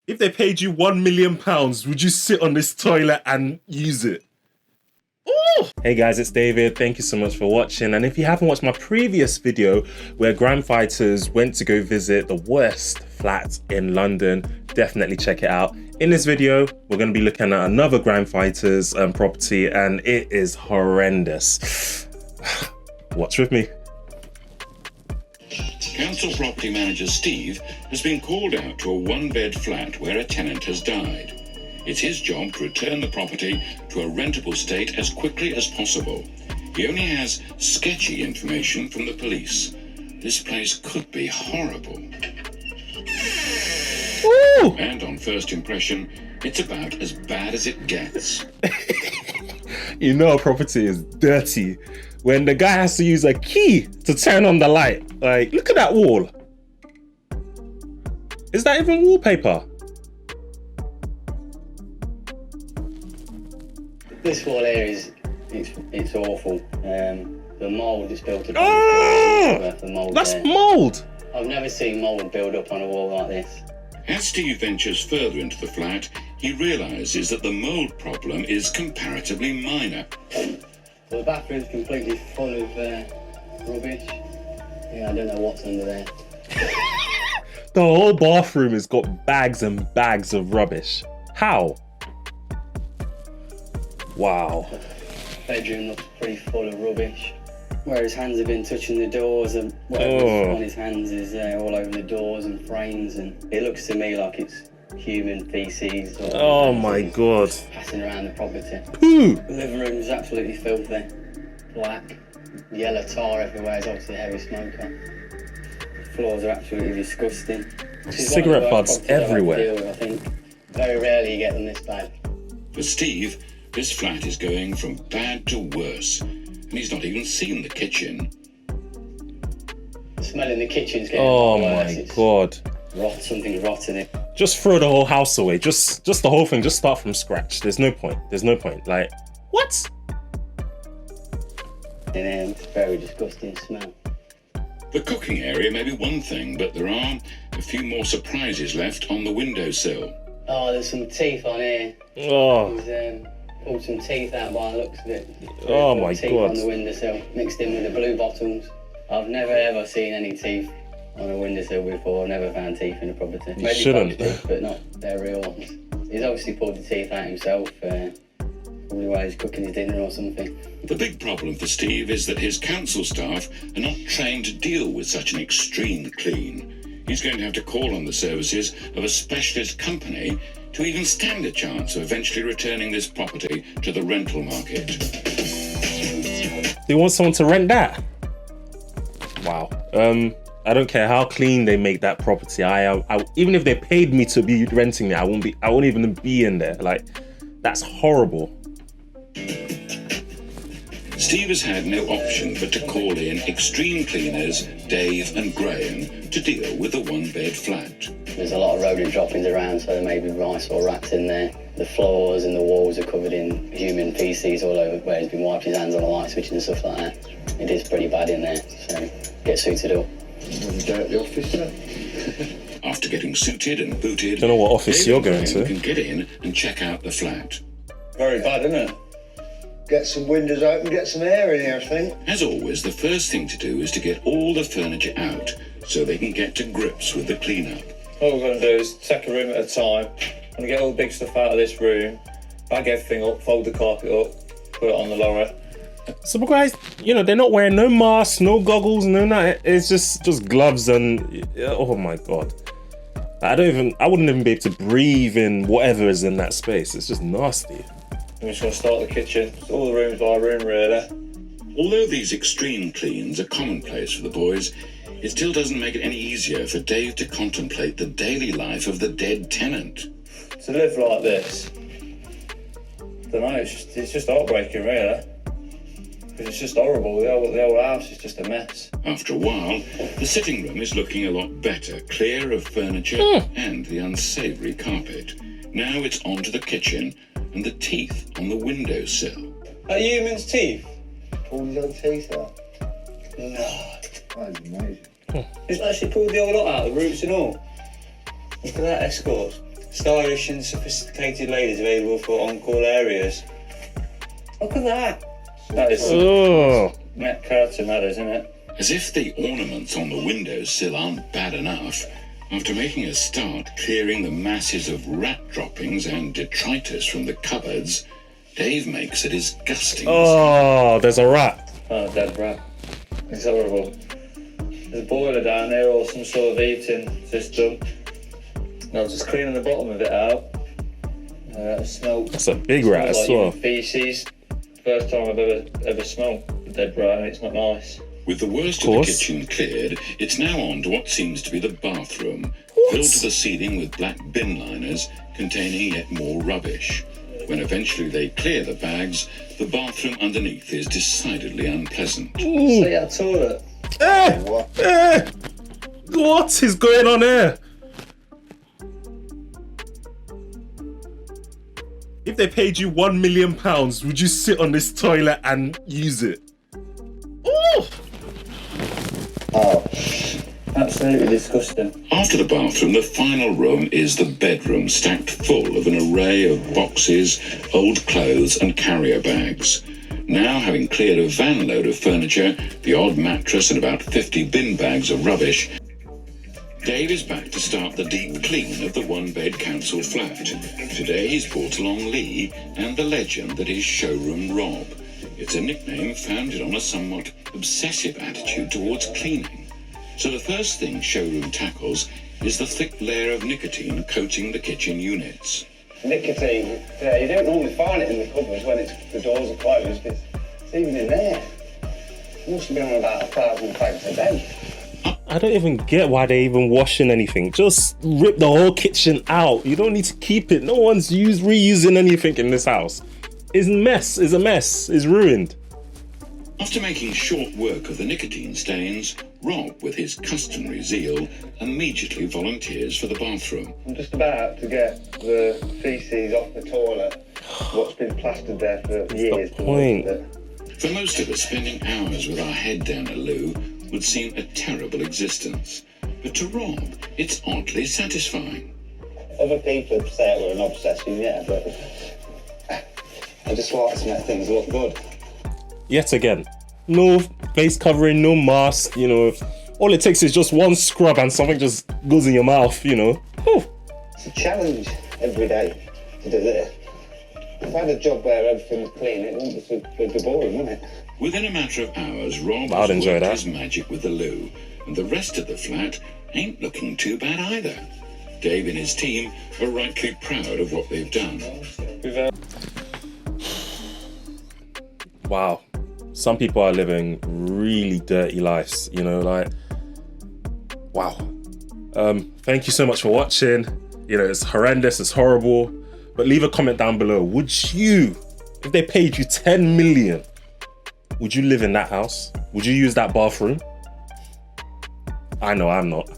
If they paid you £1 million, would you sit on this toilet and use it? Ooh. Hey guys, it's David. Thank you so much for watching. And if you haven't watched my previous video where Grime Fighters went to go visit the worst flat in London, definitely check it out. In this video, we're going to be looking at another Grime Fighters property, and it is horrendous. Watch with me. Council property manager Steve has been called out to a one-bed flat where a tenant has died. It's his job to return the property to a rentable state as quickly as possible. He only has sketchy information from the police. This place could be horrible. Ooh. And on first impression, it's about as bad as it gets. You know a property is dirty when the guy has to use a key to turn on the light. Like, look at that wall. Is that even wallpaper? This wall here it's awful. The mould is built up. That's mould. I've never seen mould build up on a wall like this. As Steve ventures further into the flat, he realises that the mould problem is comparatively minor. Well, the bathroom's completely full of rubbish. Yeah, I don't know what's under there. The whole bathroom has got bags and bags of rubbish. How? Wow. The bedroom looks pretty full of rubbish. Where his hands have been touching the doors, and whatever's on his hands is all over the doors and frames, and it looks to me like it's human feces. Oh my god. Passing around the property. Poo! The living room is absolutely filthy. Black, yellow tar everywhere. It's obviously a heavy smoker. The floors are absolutely disgusting. Cigarette butts everywhere. I think very rarely you get them this bad. For Steve, this flat is going from bad to worse, and he's not even seen the kitchen. The smell in the kitchen's getting worse. My god. Something's rotten in it. Just throw the whole house away. Just the whole thing. Just start from scratch. There's no point. There's no point. Like, what? It's a very disgusting smell. The cooking area may be one thing, but there are a few more surprises left on the windowsill. Oh, there's some teeth on here. Oh. He's pulled some teeth out by the looks of it. Oh my teeth god. On the windowsill, mixed in with the blue bottoms. I've never ever seen any teeth on a windowsill before. I've never found teeth in a property. You shouldn't. Teeth, but not their real ones. He's obviously pulled the teeth out himself. Probably while he's cooking his dinner or something. The big problem for Steve is that his council staff are not trained to deal with such an extreme clean. He's going to have to call on the services of a specialist company to even stand a chance of eventually returning this property to the rental market. They want someone to rent that? Wow. I don't care how clean they make that property. I even if they paid me to be renting it, I won't even be in there. Like, that's horrible. Steve has had no option but to call in extreme cleaners Dave and Graham to deal with the one-bed flat. There's a lot of rodent droppings around, so there may be mice or rats in there. The floors and the walls are covered in human feces all over, where he's been wiping his hands on the light switch and stuff like that. It is pretty bad in there, so get suited up. Want to go at the office, sir? After getting suited and booted, Don't know what office you're going to. can get in and check out the flat. Very bad, isn't it? Get some windows open, get some air in here, I think. As always, the first thing to do is to get all the furniture out so they can get to grips with the clean-up. All we're going to do is take a room at a time. I'm going to get all the big stuff out of this room, bag everything up, fold the carpet up, put it on the lorry. So guys, you know, they're not wearing no masks, no goggles, no nothing. It's just gloves and oh my god. I wouldn't even be able to breathe in whatever is in that space. It's just nasty. I'm just going to start the kitchen. It's all the rooms by room, really. Although these extreme cleans are commonplace for the boys, it still doesn't make it any easier for Dave to contemplate the daily life of the dead tenant. To live like this, I don't know, it's just heartbreaking, really. Because it's just horrible. The whole house is just a mess. After a while, the sitting room is looking a lot better, clear of furniture and the unsavoury carpet. Now it's on to the kitchen and the teeth on the windowsill. Are humans' teeth? All these other teeth out. No. That is amazing. It's actually pulled the whole lot out, the roots and all. Look at that, escorts. stylish and sophisticated ladies available for on-call areas. Look at that. That is Met curtain, that is, isn't it? As if the ornaments on the windowsill aren't bad enough, after making a start clearing the masses of rat droppings and detritus from the cupboards, Dave makes a disgusting Oh, there's a rat. Oh, dead rat. It's horrible. There's a boiler down there or some sort of heating system. I was just cleaning the bottom of it out. Smelled. That's a big rat as well. Feces. First time I've ever smelled a dead rat, and it's not nice. With the worst of the kitchen cleared, it's now on to what seems to be the bathroom, filled to the ceiling with black bin liners containing yet more rubbish. When eventually they clear the bags, the bathroom underneath is decidedly unpleasant. See that toilet? What is going on here? If they paid you £1 million, would you sit on this toilet and use it? Oh, absolutely disgusting. After the bathroom, the final room is the bedroom, stacked full of an array of boxes, old clothes and carrier bags. Now, having cleared a van load of furniture, the odd mattress and about 50 bin bags of rubbish, Dave is back to start the deep clean of the one-bed council flat. Today he's brought along Lee and the legend that is Showroom Rob. It's a nickname founded on a somewhat obsessive attitude towards cleaning. So the first thing Showroom tackles is the thick layer of nicotine coating the kitchen units. Nicotine, yeah, you don't normally find it in the cupboards when the doors are closed. It's even in there. It must have been on about 1,000 fags a day. I don't even get why they're even washing anything. Just rip the whole kitchen out. You don't need to keep it. No one's reusing anything in this house. It's a mess. It's ruined. After making short work of the nicotine stains, Rob, with his customary zeal, immediately volunteers for the bathroom. I'm just about to get the feces off the toilet, what's been plastered there for years. The point. For most of us, spending hours with our head down a loo would seem a terrible existence. But to Rob, it's oddly satisfying. Other people say we're an obsession, yeah, but I just like to make things look good. Yet again, no face covering, no mask, you know. All it takes is just one scrub and something just goes in your mouth, you know. Whew. It's a challenge every day to do this. If I had a job where everything was clean, it would be boring, wouldn't it? Within a matter of hours, Rob I'd has enjoy worked that. his magic with the loo, and the rest of the flat ain't looking too bad either. Dave and his team are rightly proud of what they've done. Wow. Some people are living really dirty lives, you know, like, wow. Thank you so much for watching. You know, it's horrendous, it's horrible, but leave a comment down below. Would you, if they paid you 10 million, would you live in that house? Would you use that bathroom? I know I'm not.